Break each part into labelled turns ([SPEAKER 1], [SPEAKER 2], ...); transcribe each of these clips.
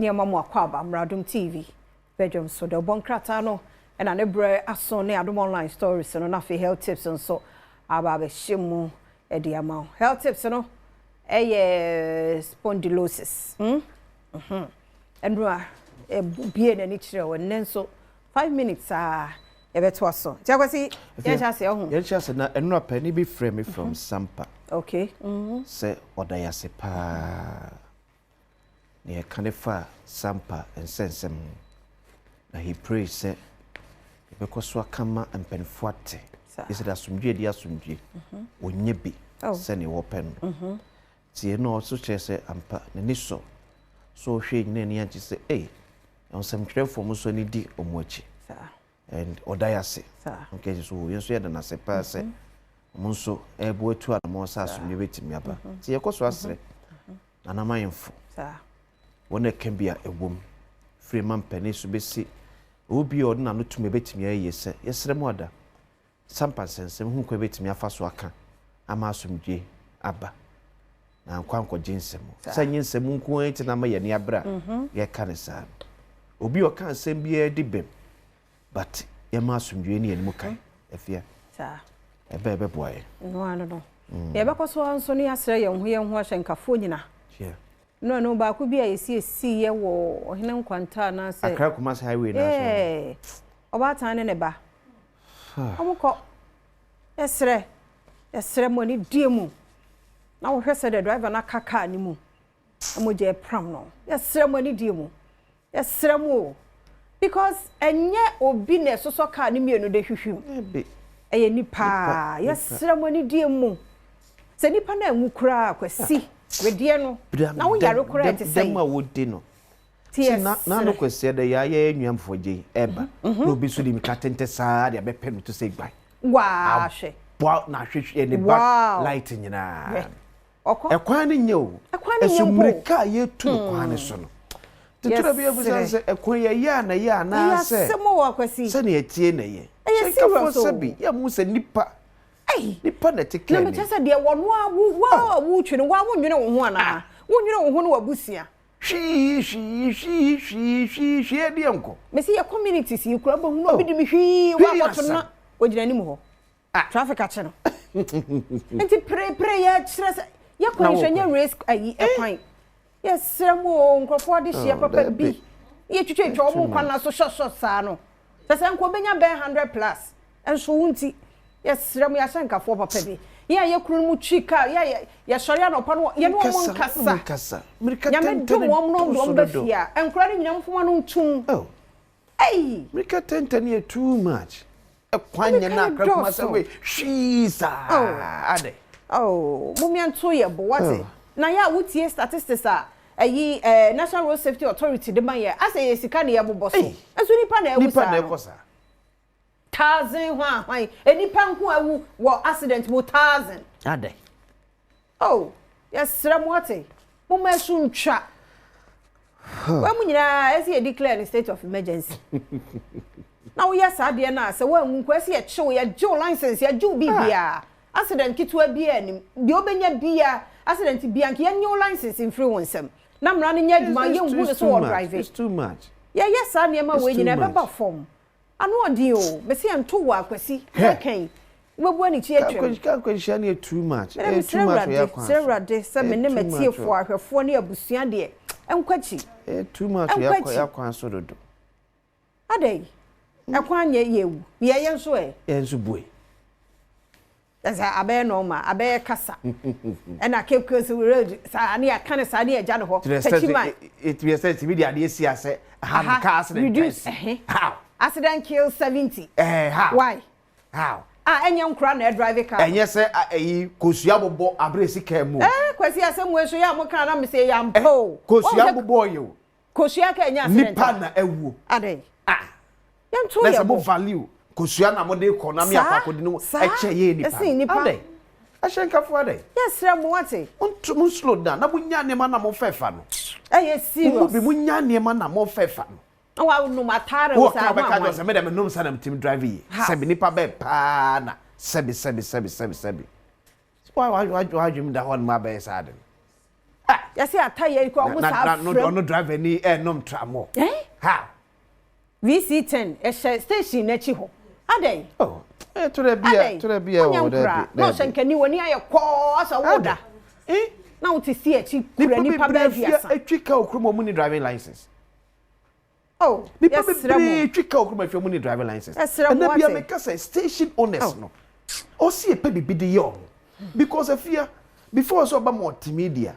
[SPEAKER 1] near Mamma Quaba, Radum TV, bedroom so the bon cratano, and an ebre aso near Adom online stories and enough health tips and so about shimu ediamount. Health tips, no, spondylosis. And being an itch and then so 5 minutes ever so. Jagasi,
[SPEAKER 2] yes, and no penny be frame from Sampa.
[SPEAKER 1] Okay.
[SPEAKER 2] Say Odaya Sepa near Canifa, Sampa, and sense him. He prays, say, because Wakama and Penfuate is it as some dear some G, when ye be, send you open. See, no, so say, Ampa, Niso. So she nanny say, eh, on some crave for Musoni di Omochi. And Odayase, okay, so you said, and I say, pass it. Monso, a boy to a more sass from your waiting me up. See, of course, I say, and I'm mindful. When there can be a woman, free man penny to be sick, will be ordinary not to me bet me, yes, yes, mother. Some persons who could bet me a fast worker. I'm assumed J. Abba. Now, Quanko Jinsem, saying some moon quaint and I'm a near bra, ye can't say. Obi or can't send be a dibim. But your master from Jenny and Mukai, if you are a baby boy.
[SPEAKER 1] No, I don't know. Yeah, because one Sonny I say, young here and wash and Cafuna. No, but could be a see a war or Hinan Quantana say,
[SPEAKER 2] Accra must highway.
[SPEAKER 1] Eh, about time in a bar. I will call. Yes, sir. Yes, ceremony, dear moon. Now, her said the driver not caca anymore. And would you prom no? Yes, ceremony, dear moon. Yes, ceremony. Because enye obi na so ka ni mienu de hwehwem eye nipa yes ceremony die mu se nipa na emu kura kwasi wedie no na wo yare kura te sei
[SPEAKER 2] dem a wodi no na no kwasi de ya enwamfo je eba na obi so di mikatente saa de be penu to say gbai
[SPEAKER 1] wa hwe
[SPEAKER 2] wa na hwehwe ne back light nyina ekwan ni nye o esumrika ye tu kwan so no Titira be able to say, a queer na ya na say, some more quasi, Sunny a tea na ye. I say, ya musa nipa. Ay, nipa na take care. Let me just say, dear one, wow, wooch and one, you know, one, you know, who are busia. She, the uncle. May see your communities, you club, nobody me, she, not, what any more. Traffic catcher. And to pray, stress, your question, risk a pint. Yes, some more for this year, Papa B. Yet you change your own corner so short, Sano. The same Quabena bear 100 plus. And so won't see. Yes, Ramia Sanka for Papa B. Yeah, your crew chica, yeah, Shariano upon what you know, Cassa. Yaman do one number here, and crying young for one tomb. Oh, hey, Mika 10 year too much. A quanya not cross away. She's a oh, Mummy and Toya, but what's it? Na ya wutie statistics ayi National Road Safety Authority de maye ase sika ne yabobọ so enso nipa na ewusa 1000 hwan enipa nko awu wo accident mo 1000 ade
[SPEAKER 1] oh yes sramwate mo mesu ntwa wa mu nyina ese ye declare state of emergency na wo yes ade na ase wa nko ese ye chew ya jo license ya jo bibia accident kitwa bia anim de obenya bia accident bianki ya new license in free wonsem na mra ne nya dwuma ye hu so wo drive
[SPEAKER 2] it's too much
[SPEAKER 1] yes aniema we nyina beba form anu odi o me se ento wa akwasi kan we bu ani chi atwem
[SPEAKER 2] kan hia ne too much too much ya kwan
[SPEAKER 1] Sarah de se me ne matiefo ahwefo ne abusua de enkwachi
[SPEAKER 2] too much ya kwan so dodo
[SPEAKER 1] adai ekwan ye yewu ye yenso
[SPEAKER 2] yenso boy
[SPEAKER 1] that's abe normal abe kasa and I keep close road sa ani akane sa ani eja no ho
[SPEAKER 2] it be said TV dey see ase have car accident
[SPEAKER 1] reduce how accident kill 70
[SPEAKER 2] how
[SPEAKER 1] why
[SPEAKER 2] how
[SPEAKER 1] enyam kra na drive car
[SPEAKER 2] enye se ayi kosua bobo abresi car mu
[SPEAKER 1] kwasi asem we so ya mo kan na me say ya mpo
[SPEAKER 2] kosua bobo yo
[SPEAKER 1] kosua ka enya accident
[SPEAKER 2] nipa na ewu
[SPEAKER 1] ade yam to
[SPEAKER 2] ya bo value kosua na mo de economy akakode no eche ye nipa ade ashenka fo ade
[SPEAKER 1] yes ramwate
[SPEAKER 2] untum slow down na bunya ne ma na mo fefa no
[SPEAKER 1] serious
[SPEAKER 2] bi bunya ne ma na mo fefa no
[SPEAKER 1] wa no matare wo sa
[SPEAKER 2] ma ka just me dem no sa na team drive yi sebi nipa be pa na sebi why you da hon ma be sa ade
[SPEAKER 1] You see attire ko almost half.
[SPEAKER 2] No drive any nom tramo. Ha.
[SPEAKER 1] VC10 e station na chi ho. Adai.
[SPEAKER 2] Oh. To the beer
[SPEAKER 1] o there. No shankani woni aye ko asa woda. Na uti see e chi kura ni pa ba biasa.
[SPEAKER 2] Etwika okromo mu ni driving license.
[SPEAKER 1] Oh,
[SPEAKER 2] yes, etwika okromo afia mu ni driving license. And na bia make say station owners no. O see e pe bibi de yo. Because afia before so ba multimedia.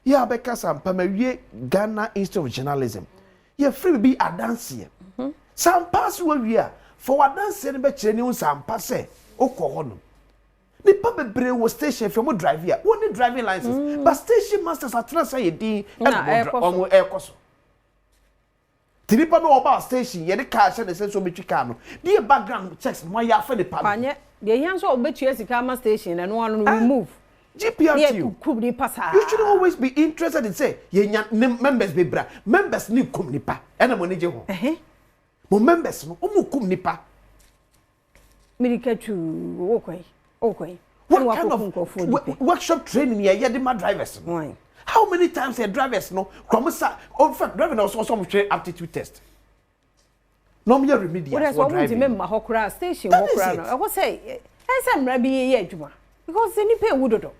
[SPEAKER 2] Ya be kasa mpa mawie Ghana Institute of Journalism. Ya free be a dance. Some pass we are for what dance ni be kire ni un some pass e okọ hono. Nipa bebre wo station from drive here. One driving license. But station masters are transfer ye din and omo ekoso. Tinipa no oba station ye de car share the sense so betwi car no. The background checks mo ya fa the pa.
[SPEAKER 1] Panye, the yan so obetua sika ma station and one remove.
[SPEAKER 2] GPRT. You should always be interested in say ye members be bra. Members ni kum nipa. Ena mo ni je ho. Mo members no o mu kum nipa.
[SPEAKER 1] Mirikatu okoi. Okay.
[SPEAKER 2] What kind of workshop training you the my drivers?
[SPEAKER 1] Why?
[SPEAKER 2] How many times your drivers no come in fact driving also some train aptitude test. No me remedial.
[SPEAKER 1] What is what we remember Hokra station Hokra. I was say I rabi ye adwuma because any pay wododo.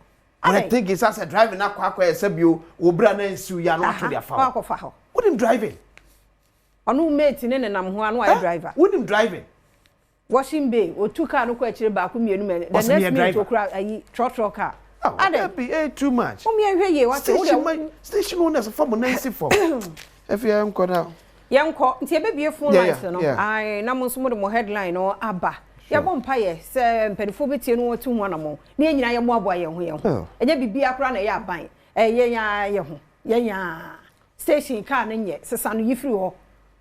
[SPEAKER 2] I think it's as a driving na kwa esebio obra na nsu ya no to their farm. What him driving?
[SPEAKER 1] Onu mate ne nam ho anu I driver.
[SPEAKER 2] What him driving?
[SPEAKER 1] Washing bay or two car no kwachire ba ku mienu me the next minute okra ayi trotro car.
[SPEAKER 2] That be too much.
[SPEAKER 1] O me ahwe ye what
[SPEAKER 2] station owners for Nancy for. If you am now.
[SPEAKER 1] Yanko nti e be bie phone lines no. Ai na mo so mo headline no aba. Ya bom paye se mpedifo betie no watu ho na mo. Na nyina ye mo aboa ye ho ye ho. Enye bibia kra na ye aban. Ye nya ye ho. Ye nya station car na nye sesa no yifiri ho.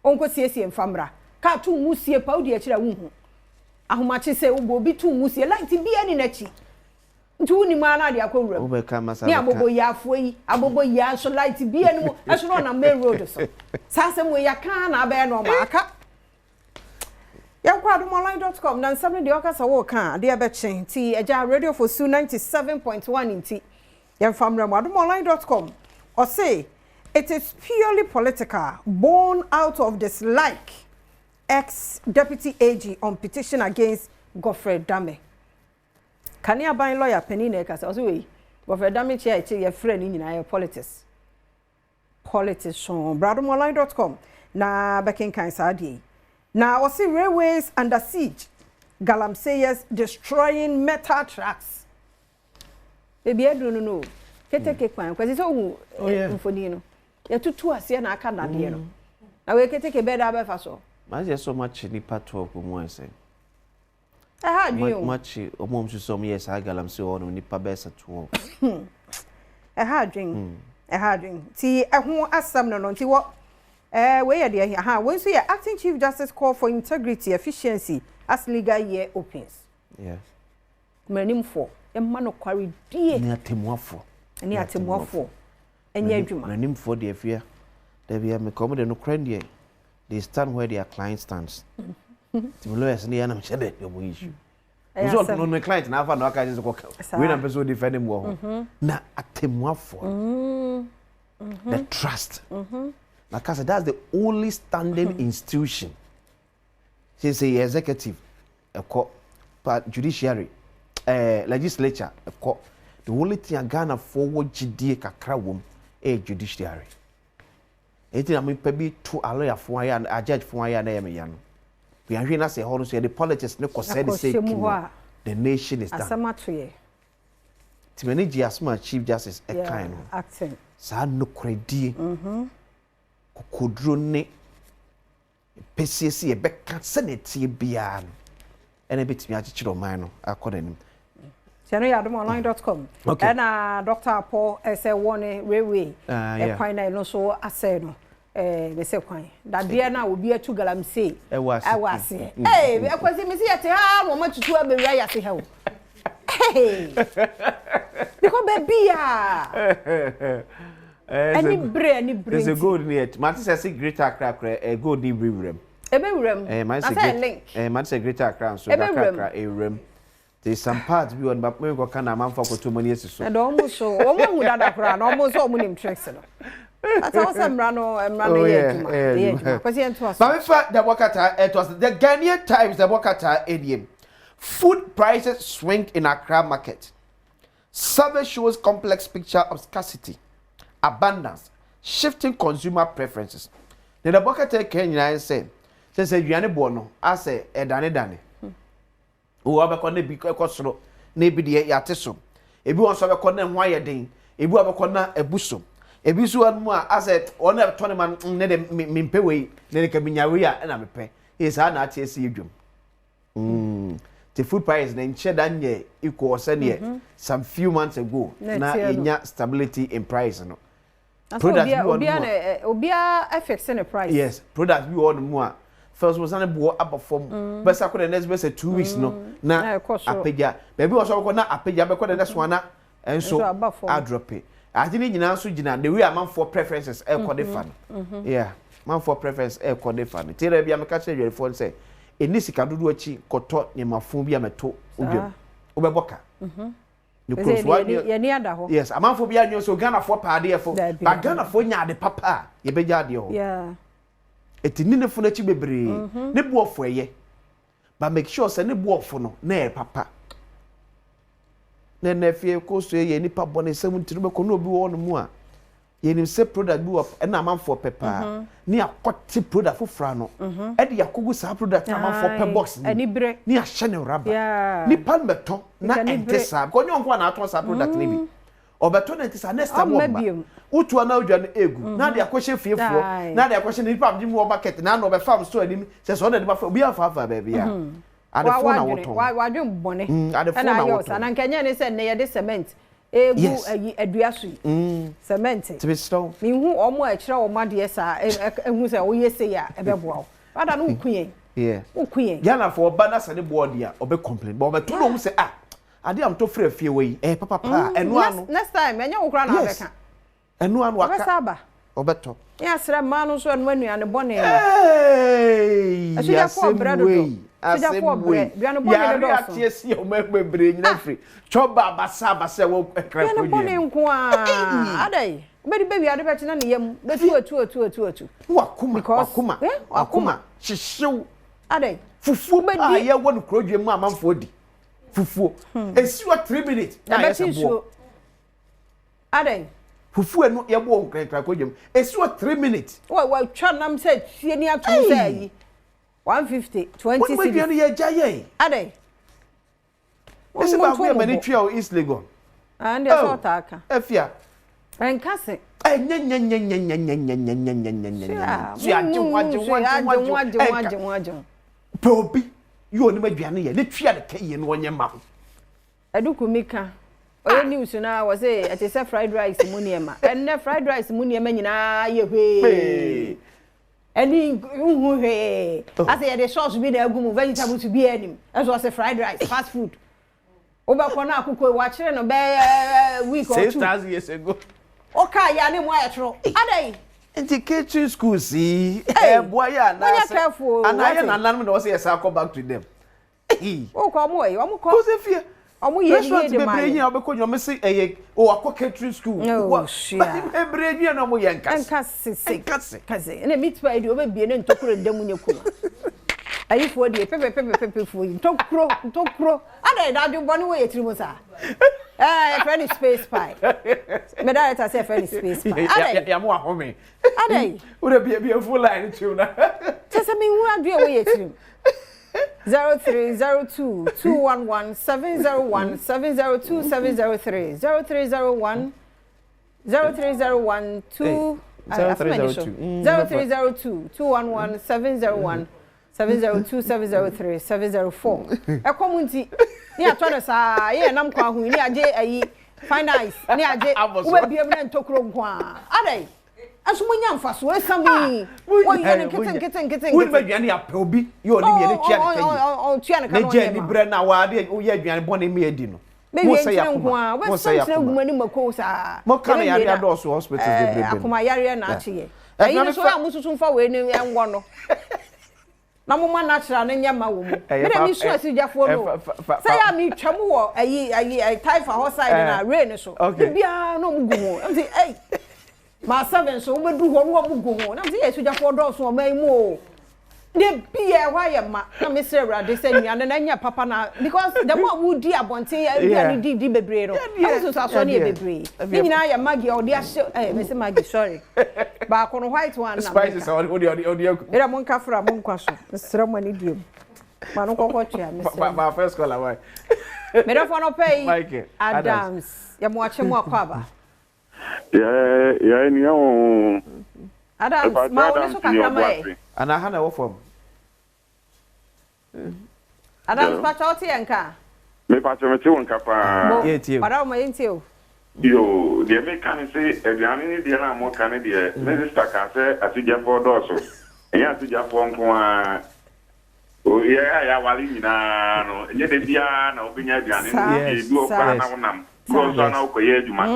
[SPEAKER 1] Onko siesie mfamra. Car tu musie pa odi akira wo hu. Ahomachi se ubo bi tu musie light bia ni nachi ntu ni ma na de akwura
[SPEAKER 2] wo be ka masa
[SPEAKER 1] ni abobo ya afo yi abobo ya so light bia ni mo esoro na main road so sase mo ya kan na be no ma aka ya kwa adomonline.com na nsam de okasa wo kan de be chen ti eja radio for su 97.1 inti ya famra mo adomonline.com or say it is purely political born out of dislike ex-deputy AG on petition against Godfrey Dame. Can you buy lawyer Penina Casa? Godfrey Dame chair, your friend in your politics. Politician, bradomonline.com. Na Bekin Kansadi. Now, I see railways under siege. Galamseyers destroying metal tracks. Baby, I don't know. Keteke kwan, because it's all Infonino. You're too asian, I can't know. I will take a bed over for so.
[SPEAKER 2] Mas so much ni patro ko mo ese. Much o mom so me yes agalam se o no ni pa besa to.
[SPEAKER 1] Dream. Ti ho asam no nti wo we ye de ha when so ye acting chief justice call for integrity efficiency as legal year opens.
[SPEAKER 2] Yes.
[SPEAKER 1] Manim for e ma no kware die.
[SPEAKER 2] Ni atemuafo.
[SPEAKER 1] Enye adwuma.
[SPEAKER 2] Manim for de afia. Da bia me come de no krandie. They stand where their client stands. The lawyers near them said your issue. So no client now no can just go. We na person defend him wo. Na atemwafo. The trust. Like I said, that's the only standing institution. She say executive, a court, judiciary, legislature, a court. The only thing Ghana forward GD kakra wom a judiciary. Eti am pebi to a lawyer for and a judge for ya na yam yan. We are na say how say the politics no say the nation is done.
[SPEAKER 1] Asamatoye.
[SPEAKER 2] Ti manage asma chief justice e kan no.
[SPEAKER 1] Acting.
[SPEAKER 2] Sa no kredi. Kokodro ne PCC e beka senate bia no. Ene betimi agechiro man no akoda nim.
[SPEAKER 1] Channel adomonline.com.
[SPEAKER 2] Okay.
[SPEAKER 1] And Dr. Paul say one railway. Quite no so I say no. They say quite. That dear now will be a 2 galamsey. I was. Hey, because me see at how much to be right say how. Hey. Because baby any brain.
[SPEAKER 2] There's a good near. Man say greater Accra a good deep rem.
[SPEAKER 1] Ebe rem.
[SPEAKER 2] Man say link. Man say greater Accra so Accra a rem. There's some parts we on but we go can am for ko to money so.
[SPEAKER 1] And almost so omo hu dada kra na almost omo nim tricks no. That's all some rano yeah. Because you to us.
[SPEAKER 2] But in fact the Wakata it was the Ghanaian Times the Wakata ADM. Food prices swing in Accra market. Survey shows complex picture of scarcity, abundance, shifting consumer preferences. The Wakata Kenya say you are born I say dane. O abekọ na bi ekosoro na ebi de yateso ebi won so abekọ na hwa yeden ebi abekọ na ebuso ebi so anu a ase on e to ne man ne de mempewei ne ka binyawe a na mepe isa na ate esi edwom the food price na nche dan ye equal se some few months ago na enya stability in price no
[SPEAKER 1] product obia affects in the price
[SPEAKER 2] yes product bi on mu a first was an bo abafom but say the next be 2 weeks no na apeja baby was so na apeja be the next one na enso a drop it agini nyina so gina the way am for preferences e ko de fan yeah man for preference e ko de fan tira bia me ka che dwere phone say eni sika dodo achi koto nyemafo bia meto odwam obeboka
[SPEAKER 1] because what ye ni ada ho
[SPEAKER 2] yes amanfo bia nyo so Ghana for paade e fo ba Ghana for nya de papa ye beja de ho
[SPEAKER 1] yeah
[SPEAKER 2] etini ne funa chi bebre ne buofo eye but make sure say ne buofo no na e papa na fie ko so ye ni pa bone sem ntiri be ko no obi wo no mu a ye ni se product bi of na amanfo pepa ni akoti product fofra no e de yakogu sa product amanfo pe box ni a hye ne raba ni pan beton na entesa ko nyon kwa na aton sa product ni bi obeto na entesa next time ba utu na odwa no egu na de akohye fiefo na de akohye ni pam di mu bucket na no be farm store ni se so na de ba obi afa ba bia ade fo na woto
[SPEAKER 1] wa dwem bone
[SPEAKER 2] ade fo na woto
[SPEAKER 1] na nkanya ne se ne ye de cement egu adua so cement
[SPEAKER 2] to be stone
[SPEAKER 1] mi hu omo a kire omo de sa ehu se wo yese ya ebeboa ada no ukuyen
[SPEAKER 2] yeah
[SPEAKER 1] ukuyen
[SPEAKER 2] Ghana for ba na se ne board ya obe complain but obeto no mu se ade am to frɛ fie we papa enu anu
[SPEAKER 1] next time enye wo kra na abeka
[SPEAKER 2] enu anu aka
[SPEAKER 1] obesaba
[SPEAKER 2] obeto
[SPEAKER 1] ya sra ma no so enu anuane bone
[SPEAKER 2] hey
[SPEAKER 1] ya ko bread do ya ko bread biano bone do so
[SPEAKER 2] ya tie si o mebre nyina free choba basa wo kra ko
[SPEAKER 1] bone nko a adai be baby ade be china ne yam be tu wakuma
[SPEAKER 2] hihyew
[SPEAKER 1] adai
[SPEAKER 2] fufu be di ya wonu krodwe mu amanfo di fufu esiwa 3 minutes na yesebo
[SPEAKER 1] adai
[SPEAKER 2] fufu enu ye bo nkran krodwe mu esiwa 3 minutes
[SPEAKER 1] wa twa nam say tie ni atum say yi 150 20
[SPEAKER 2] cedi what we ye jaye
[SPEAKER 1] adai
[SPEAKER 2] ese ba we mani twa o East Legon
[SPEAKER 1] and so ataka
[SPEAKER 2] efia
[SPEAKER 1] enkase
[SPEAKER 2] Pobi you ni maduane ye ne twa de kaye no onye ma ho
[SPEAKER 1] eduku mika oye news na was say it is fried rice muniema and fried rice muniema nyina ye hwe any hu hwe as say the sauce be na agumu vegetables to be anim as was fried rice fast food obakọ na akụkọ wa kire no be week or 2
[SPEAKER 2] 6,000 years ago
[SPEAKER 1] oka ya ne mo ayetro adai
[SPEAKER 2] enti catering school si boy ya na anaye na nanam na say yes I come back to them
[SPEAKER 1] o ko mo e o mo ko
[SPEAKER 2] ko se fie
[SPEAKER 1] omo ye de ma
[SPEAKER 2] be nya obekọ nyo me say o akọ catering school
[SPEAKER 1] wa
[SPEAKER 2] ebre nya na mo ye
[SPEAKER 1] nkase na meat pie de obebie ne ntokoro ndam nya kuma ayifo de pepe fo ntokro ada da ju boni we yetiri mo sa friend space pie me da ta say friend space pie ada
[SPEAKER 2] ya mo ahome
[SPEAKER 1] ada
[SPEAKER 2] wo de bia full line tu na
[SPEAKER 1] tese me hu adu we yetiri 0302 211 701 702 703 0301 0301 2 0302 211 701 702 703 704 ekomunti ni atone sa ye nam kwa hu ni age ayi fine ice ni age we biem na ntokro nkwa adai asumunya mfaso esami wo ye ne keten
[SPEAKER 2] wo be aduane apɛ obi ye oni me ne tua ne kai
[SPEAKER 1] o tua ne kai
[SPEAKER 2] ne je ni bre na wa de wo ye aduane bɔne me adi no
[SPEAKER 1] mo say yakuma we say gumani mako sa
[SPEAKER 2] mo kan ya de do so hospital de bre
[SPEAKER 1] akuma yare na ache ye ayi so amususu mfa we ni enwo no na mo ma natural na nya ma wo mu me na mi so asijafo no say ya mi twam wo ayi typha hoside na rain so bia no mu gu ho am say eh ma seven so we du ho no mu gu ho na am say asijafo do so ma mu o de bia wa ye ma na me say urade say nua na nya papa na because the more we di abonten ya ni di bebre no am so so na bebre ni nyina ye magi o di ahye me say magi sorry ba ko no white one na
[SPEAKER 2] spices odi
[SPEAKER 1] era mon kafra mon kwaso sra mo ni diem ma no kokko tua me say
[SPEAKER 2] ba first call away
[SPEAKER 1] me do for no pay Adams ya mo ache mo akwaba
[SPEAKER 3] ya ni o
[SPEAKER 1] Adams ma wo so kakra mai
[SPEAKER 2] ana ha na wo form
[SPEAKER 1] Adams pa choti enka
[SPEAKER 3] me pa che me ti won kapa
[SPEAKER 1] para o ma yentio
[SPEAKER 3] yo de me kan se aduane ni de na mo kan de me sister ka se asija for do so eya asija for nko a o ya wali nyina no enye de bia na obenya aduane ni du okwa na wonam ko so na okoye aduma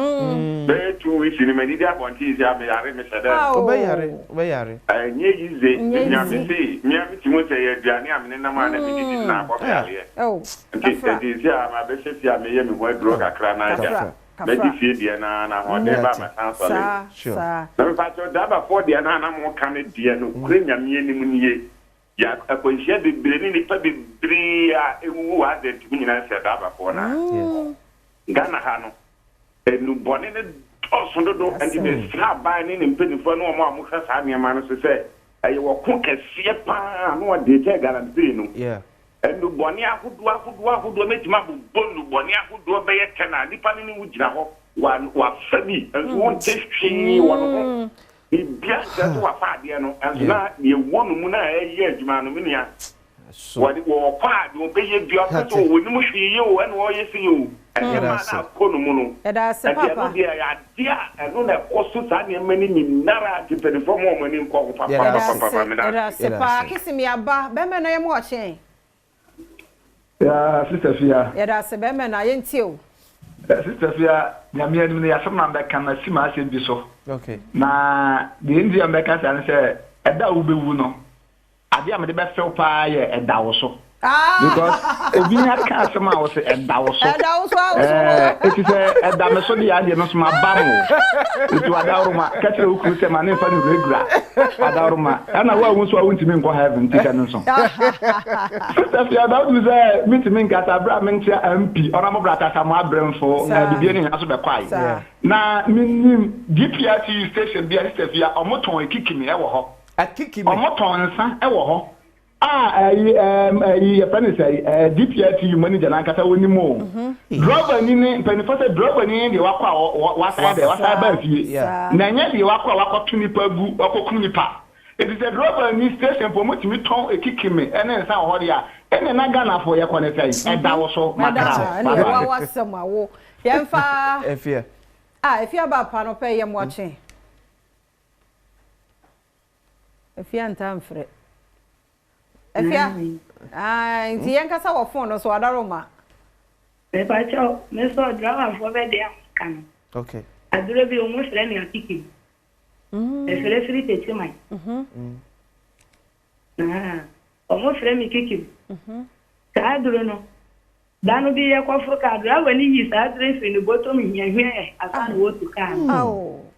[SPEAKER 3] be tu isi ni me di abonti isi ame yare me sada
[SPEAKER 2] obeyare
[SPEAKER 3] enye yize nya me se nya mi ti mo se ye aduane amene na ma na mi di na akọ yale nke de isi ama be se ame ye me ho drug Accra na ja be di fie die na ho de ba ma san so le
[SPEAKER 2] sure
[SPEAKER 3] na me pa cho da ba for die na mo kan die no kure nya me ni mu nie ya akonhia de bre ni pa be bre a ewu wa de ti nyina se da ba for na Ghana ha no enu bone ne osondo do andi be fra ba ni mpedifo no mo amhwa sa niam no se aye wo ko kese pa no de te guarantee no enu bone ahudu metima bu bonu bone ahudu be ye kana nipa ni wujira ho wa fabi won testwi won bibia se to wa fa de no na ye wonu mu na ye adwuma no me nia so wo kwa de be ye bia to wo ni mu hwie ye wo na wo ye si yo na kono mu no
[SPEAKER 1] eda se papa
[SPEAKER 3] ya dia eno na koso sa ne mani ni nara ti perform mo mani nko papa me da
[SPEAKER 1] eda se pa kisimi aba be me na ye mo ochen
[SPEAKER 4] ya sister Fia
[SPEAKER 1] eda se be me na ye ntio
[SPEAKER 4] sister Fia nyame anim ne yasem na be kan na sima asem bi so
[SPEAKER 2] okay
[SPEAKER 4] na de ndi am be kan se eda wo bewu no ade am de be fel pa ye eda wo so because obi nya ka asema wo se eda wo so it is eda me so de ade no so ma ba mo itu adaruma ka tere ukuru se ma ne fa ni regular adaruma ana wa won so a won timi nko heaven tika no so sister Fia da do say mitimi nka ta bra me ntia MP ona mo brata sa mo abremfo na bibie ni aso be kwai na minim DPRT station bia sister Fia omoton ekikimi e wo ho
[SPEAKER 2] akikimi
[SPEAKER 4] omoton nsa e wo ho friend say DPRT manager na nkata woni mo driver ni penifose driver ni de wakwa wasa ba fie na nya de wakwa tu nipa gu wakokunu nipa it is a driver ni station for motimi ton ekikime ene nsa ho de a ene na Ghana for ye kone say eda wo so makara
[SPEAKER 1] ene wa wasama wo yemfa
[SPEAKER 2] efia
[SPEAKER 1] efia ba pa no pe ye mo achen efia ntamfre efia nti yanka sa wo phone no so adaroma
[SPEAKER 5] me pa chao me so drama fo be dia kan
[SPEAKER 2] okay
[SPEAKER 5] adure bi o mo fere ni akiki e fere firi te chimai o mo fere mi kiki ka adure no danu bi ye ko fo ka adure wani yi sa adure fi ni boto mi hia hia asan wo tu kan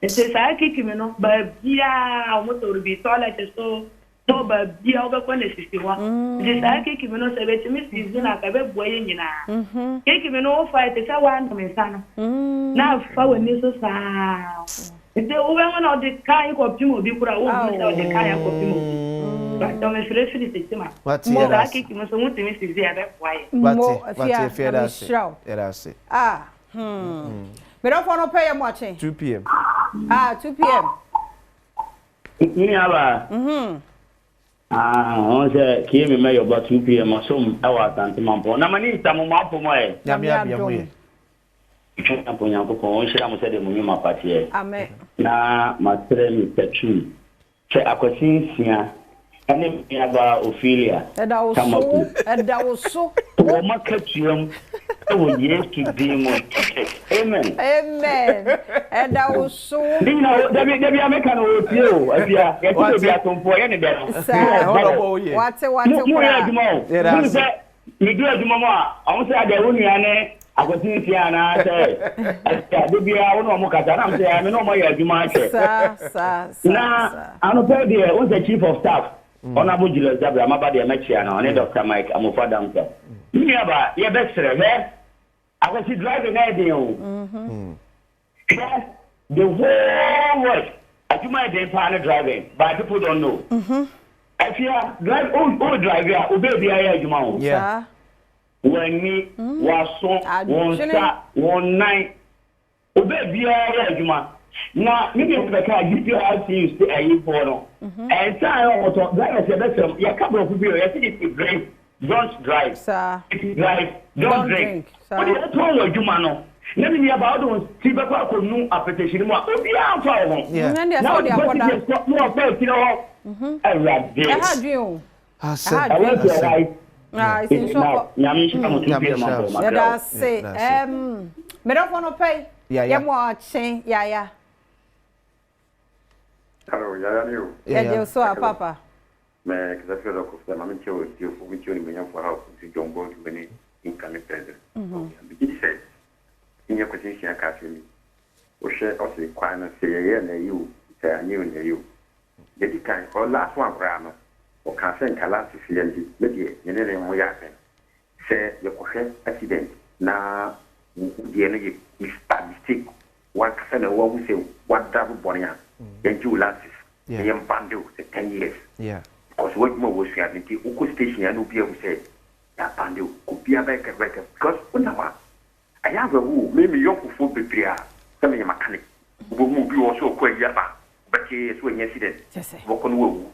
[SPEAKER 5] ese sa kiki me no ba bia o mo to bi toilet so to ba bia obekwa na sisiwa je sa keki me no se beti mi season aka be boye nyina keki me no fight se wa no me sana na fa woni so sa ite o be wona de kai ko pimo bi kura o bi se o de kai ko pimo ba to me fere fere se tima mo da keki me so muti mi season abe boye
[SPEAKER 2] what if era se
[SPEAKER 1] me do for no pay am watching
[SPEAKER 2] 2 p.m.
[SPEAKER 1] 2 p.m.
[SPEAKER 6] ni aba on se ki me me yo ba 2 p.m. so awa tanti mampo na mani tamu mapo mo e
[SPEAKER 2] nyame mo ye
[SPEAKER 6] tampo nyanko ko on shira mo se de mo nyuma patie
[SPEAKER 1] amen
[SPEAKER 6] na matre mi petu che akosinsia ene mi aba Ophelia
[SPEAKER 1] eda wo so
[SPEAKER 6] o makatuam Oh, yes, to be more. Amen.
[SPEAKER 1] Amen. And I was so.
[SPEAKER 6] You know, there be American with you. If you are some for any day.
[SPEAKER 1] What's it?
[SPEAKER 6] Me do a mama. I want to say the only ane. I go think Tiana say. The be I want to moka. I'm say I no more adwuma che. Na I pay there. Who's the chief of staff? Honorable Julius Zabra. My body Mechia now. And Dr. Mike. I'm a father. Me aba. You best say. I was driving idea. The whole world. I do my day partner driving, but people don't know. If you drive old driver, obey the idea.
[SPEAKER 2] Yeah.
[SPEAKER 6] When me was so one night, obey the idea. Now, maybe the car you have to use the air for. And so I want to drive. You couple of people. I think if you drive, don't drive.
[SPEAKER 1] Sir.
[SPEAKER 6] If you drive, don't drink. But you don't know what you know. Let me hear about those people who know application. What we are for.
[SPEAKER 1] Yeah.
[SPEAKER 6] Now the question is more about you know. I read this.
[SPEAKER 1] I had you.
[SPEAKER 6] I went to right.
[SPEAKER 1] It's in shop.
[SPEAKER 2] Let
[SPEAKER 1] us say. Me don't want to pay. Yeah. Watching. Yeah.
[SPEAKER 3] Hello, yeah.
[SPEAKER 1] Yeah. So, Papa.
[SPEAKER 3] Me, because I feel like I'm going to do for which you mean for house to John Boy to many incoming president. He said, in your position, I can't me. Or share us the quiet say, yeah, you say, I knew you. Yet you can or last one grammar or can't send Calas to see and maybe you know we happen. Say your question accident. Now, the energy is mistake. One can what we say, what double bonia, then two lasses. The young bundle, 10 years.
[SPEAKER 2] Yeah.
[SPEAKER 3] Because what more was happening, Uku station and Ubia will say, that pandu could be a record because I have a woo, maybe your food be clear, some mechanic who will be also quite yapa, but he is when incident. Walk on woo.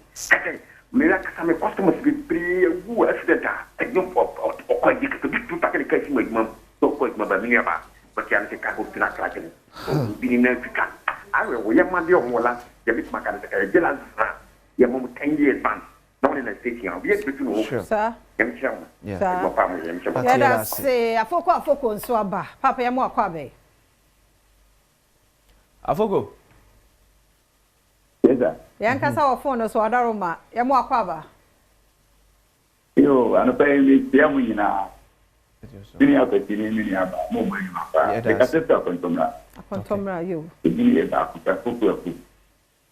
[SPEAKER 3] Miracle, some customers be pre woo accident, and you or quite difficult to be too packet of case with mum, so quite my nearby, but you have to go to that dragon. Being Africa, I will, young man, your mola, the big mechanic, a jealous, your mom 10 years ban. Not in a station, I'll be able to know, sir.
[SPEAKER 1] Let us say, I forgot focus so aba. Papa, I'm more quabe.
[SPEAKER 2] I forgo.
[SPEAKER 6] Yes, sir.
[SPEAKER 1] Yankasa phone so Adaroma, Yamwa quaba.
[SPEAKER 6] Yo, and a pay me, Yamina. Many of the Miniaba, Mobile, the Cassetta Contomra, you.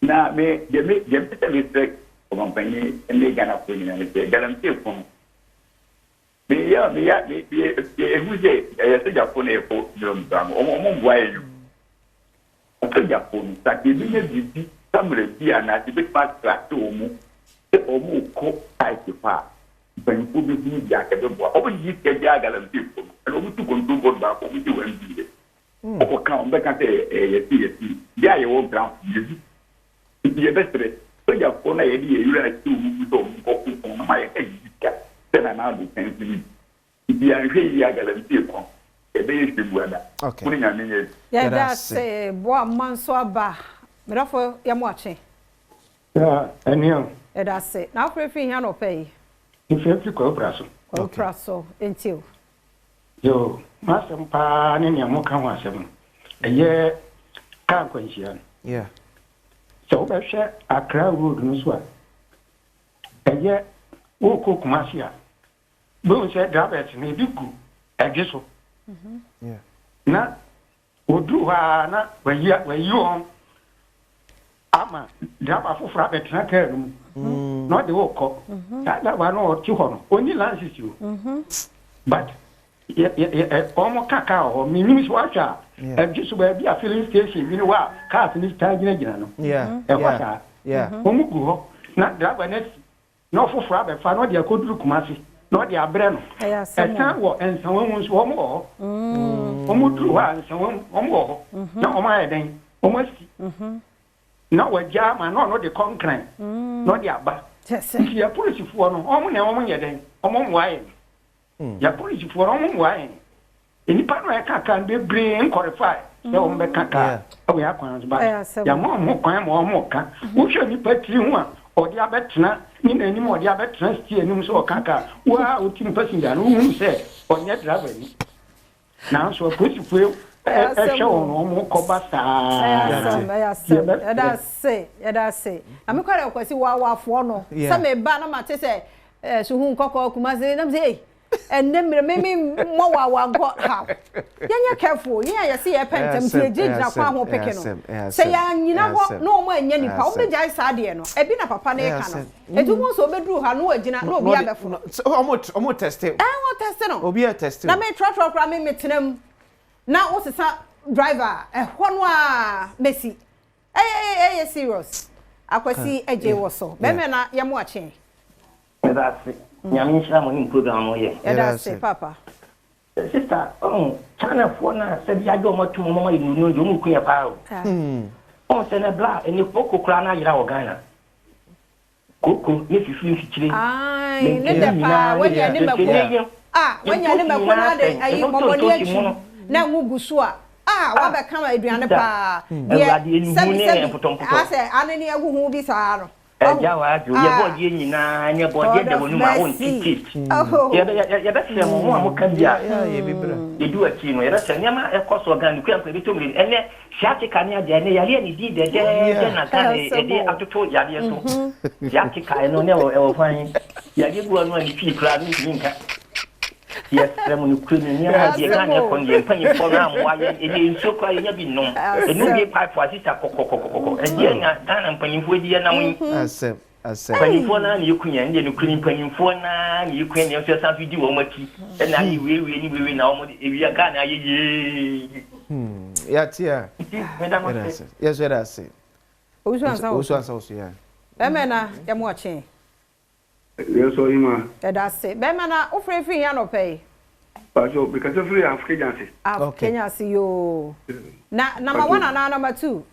[SPEAKER 6] Now, may get a mistake. Company and they can up in a guarantee from me. Who say, I said, Japone for John, or why you? I said, Japone, that you didn't somebody be an active part track to move or move cook tight to far. When you put me jacket, over you get guarantee from and over to control back over you and be it. Or come back and say, yeah, you won't drown. You're best. So you have one idea, you like to go on my head. Then I'm out of the if you are really a guarantee upon a day is weather. Okay.
[SPEAKER 1] Yeah, that's a 1 month so bar. But for your watching.
[SPEAKER 4] Yeah, and you.
[SPEAKER 1] That's it. Now, if you no pay.
[SPEAKER 4] If you have to go, Brasso.
[SPEAKER 1] Go, Brasso, until.
[SPEAKER 4] Yo, Master Pan in your Moka was 7. A year can't question.
[SPEAKER 2] Yeah.
[SPEAKER 4] So I share Accra road no so. And yet, who cook Marcia? Boom said Rabbit may be good. I guess so.
[SPEAKER 2] Yeah.
[SPEAKER 4] Now, who do when you on Ama, drop a rabbit, not not the walk. That one or 200. Only lances you. But almost cacao or minimis watcher. And just where be a filling station, you know what? Cars in this time,
[SPEAKER 2] yeah.
[SPEAKER 4] And what? Yeah. Homugo, not drop a net, no for rabbit, for not your good look, Massy, not your brand. A time war and someone's one more. Homu and someone more. No, my then, almost. Not what jam and not the concrete, not the abba. If you are police for no woman, then, among wine. Ya police for wine. In the partner I can be brain qualified. So me kaka. We are kwans ba. Ya mo mo kwan mo ka. Wo hwe ni pati hu a o dia betena ni na ni mo dia betena stie ni so kaka. Wa o tim passenger no hu se onye driver ni. Now, so put you for a show on more cobasta.
[SPEAKER 1] That's it. I'm quite a wow for no. Some may ban my say, so whom cocoa kumazin, say. And then maybe more got how. You're careful. Yeah, you see a pentam to a jig now, quite more picking. Say, you know what? No more in any power, but I said, you know, a bit of a panic. And you want to bedroom, I know, Gina, no, we have a so almost tested. I want testing. Will be a test. I may try to cram in now, what's the driver? A one Messi. Eh, serious. I could see a J was so. Bemena, you're watching.
[SPEAKER 7] That's it. Nyamisha mo program oye.
[SPEAKER 1] That's it, Papa.
[SPEAKER 7] Sister, China for na said ya do mo tu mo yi no do mo kuya pa o. Se na bla eni poko kra na yira Ghana. Koko ni fifi fichire.
[SPEAKER 1] Ai, ne de pa when ya ne mako. When ya ne mako na de ayi momoni achi. Na ngugu so a. Wa be kan aduane pa.
[SPEAKER 7] Ye
[SPEAKER 1] ase anani agu hu bi sa no.
[SPEAKER 7] Jawa ju ye bo ye nyina nye bo ye de wonu ma won titi ye be se mo mo ka bia ye bibra ye du aki no ye be se nyama e koso gan ku ampa bi to mi ene shati kan ya de ne yale ni di de na kan e de atoto yale so shati kan no ne e wo fan yale bu anu ni fi kra ni nka yes remu ni kru ni nyama de kan ye kon ye pan ye fo na mo ye e nso kwa ye nya bi no e nu bi pipe for sister kokokokoko e ye na dan mpanyimfo di ye na won asem panyimfo na ni kunya ndi ni kru panyimfo na ni kunya ni so san video wo maki e na yi wewe na wo e wi ga na ye
[SPEAKER 2] ya tia yes we that's it
[SPEAKER 1] osu ansa
[SPEAKER 2] ya
[SPEAKER 1] bemena ya mo achi
[SPEAKER 3] Yes, or you
[SPEAKER 1] that's it. Bemana, o free ya no pay.
[SPEAKER 3] But so because of free African.
[SPEAKER 1] Kenya see you. Number 1 and number 2.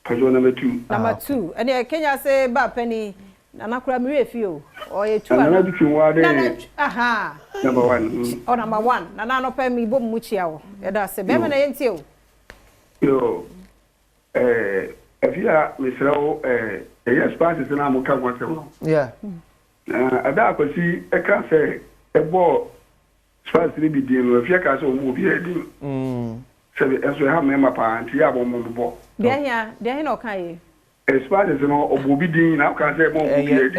[SPEAKER 3] Pajo number 2.
[SPEAKER 1] Number 2. And Kenya say ba penny na nakura mi refio or a 2. Aha.
[SPEAKER 3] Number 1.
[SPEAKER 1] Oh number 1. Na no pay me bom muchiao. That's it. Bemana yentio.
[SPEAKER 3] Yo. If you are Mr. Yes, passes na mo ka gwa.
[SPEAKER 2] Yeah.
[SPEAKER 3] Ada akwasi e ka say e bo sponsor bi di no afia ka say o mu bi edi se eso ha me ma pa anti ya bo mo bo
[SPEAKER 1] de no kan yi
[SPEAKER 3] sponsor no obo bi di na ka say mo bi edi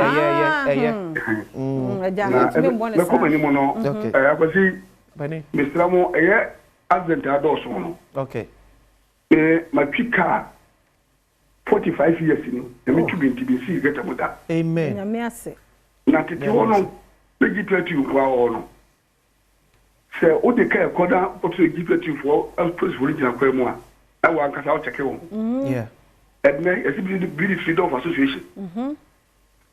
[SPEAKER 1] ja me mo ne
[SPEAKER 3] sa ko mani mo no akwasi bani Mr. Mo e accident ado so no
[SPEAKER 2] okay
[SPEAKER 3] ma twika 45 years ni e me tu bi NTBC geta mo da
[SPEAKER 2] amen
[SPEAKER 1] na me ase
[SPEAKER 3] na tete wono legislative kwa wono se o de ka ekoda o to legislative for press original kwa mu a wa nkasa o cheke wo
[SPEAKER 2] yeah
[SPEAKER 3] edme esibili the British Freedom of Association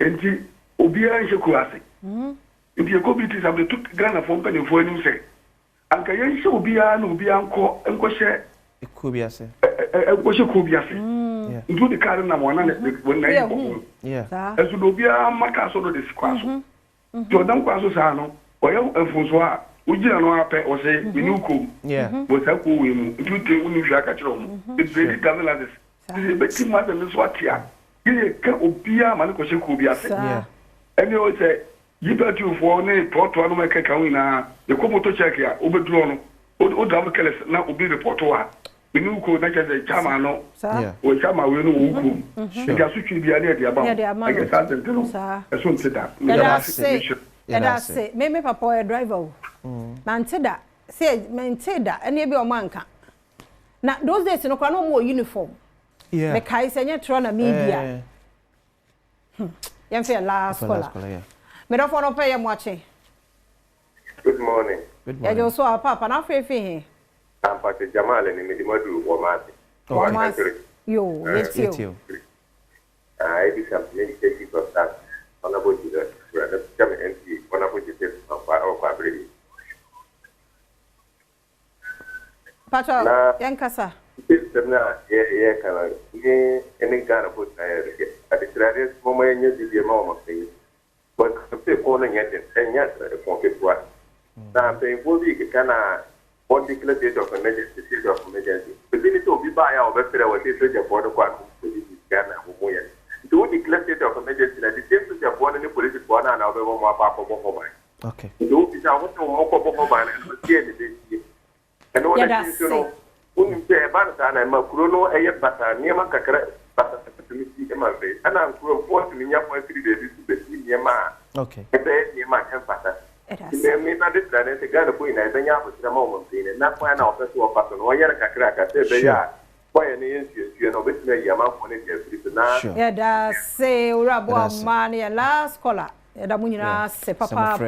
[SPEAKER 3] enti obi a nche ku ase enti ko bi tis am to Ghana for pen for any say anka yen she obi a na obi anko she
[SPEAKER 2] ko bi ase
[SPEAKER 3] she ko bi ase ndu de kare na mo na wona yi
[SPEAKER 2] yeah
[SPEAKER 3] esu do bia maka so do de sikwaso Jordan kwaso sa no oye enfunso a ujira no ape o se minuko
[SPEAKER 2] yeah
[SPEAKER 3] bo sa ko we mu ndu te unu hwa ka kire mu it very doesn't this beti ma de so atia ile ka obia ma ne ko she ko bia se
[SPEAKER 2] yeah
[SPEAKER 3] eni o se yipa tu fo ne toto no meka ka wi na de ko moto check ya obeduro no o da kele na obi report wa minuko na je chama no o chama we no wuku ga su twi bia ne dia ba I guess that no eso ntida
[SPEAKER 1] that's it me papa a driver na ntida say me ntida ene bi o manka na those days no kwa no mo uniform me kai se nye tro na media yam fe last scholar me do for no pay am watching
[SPEAKER 3] good morning
[SPEAKER 1] ya jo so papa na fe he
[SPEAKER 3] Ampate Jamal ni midimadu Womati.
[SPEAKER 1] Womati. Yo, let's you.
[SPEAKER 3] I did some many of that. Honorable to the German NC, honorable to the Fabri.
[SPEAKER 1] Pacha, Yankasa.
[SPEAKER 3] Yeah, any kind of put at the greatest moment you see a moment. But the calling it and yet a pocket one. Now, paying for the Kana. What declared date of emergency, state of emergency. The limit will be by our best our state of border quad to Ghana. Do declare state of emergency and the same to the border in the police border and our papa mobile.
[SPEAKER 2] Okay.
[SPEAKER 3] Do is our mobile and see anything. And ɔda ti no woni sɛ ba na na ma kuro no ɛyɛ bata niema kakra bata tumi si e ma be ana kuro fo tumi nya for 3 days to be niema
[SPEAKER 2] okay
[SPEAKER 3] ebe niema kan bata me na de tra ne se ga na ko ina ebe nya abotira ma o mpe ne na kwa na ofe so ofa so no yɛ kakra ka se be ya kwa ne yensuo no betime ya ma fo ne dia free na
[SPEAKER 1] yɛda se ura bo ama ne last caller yɛda mu nyina se papa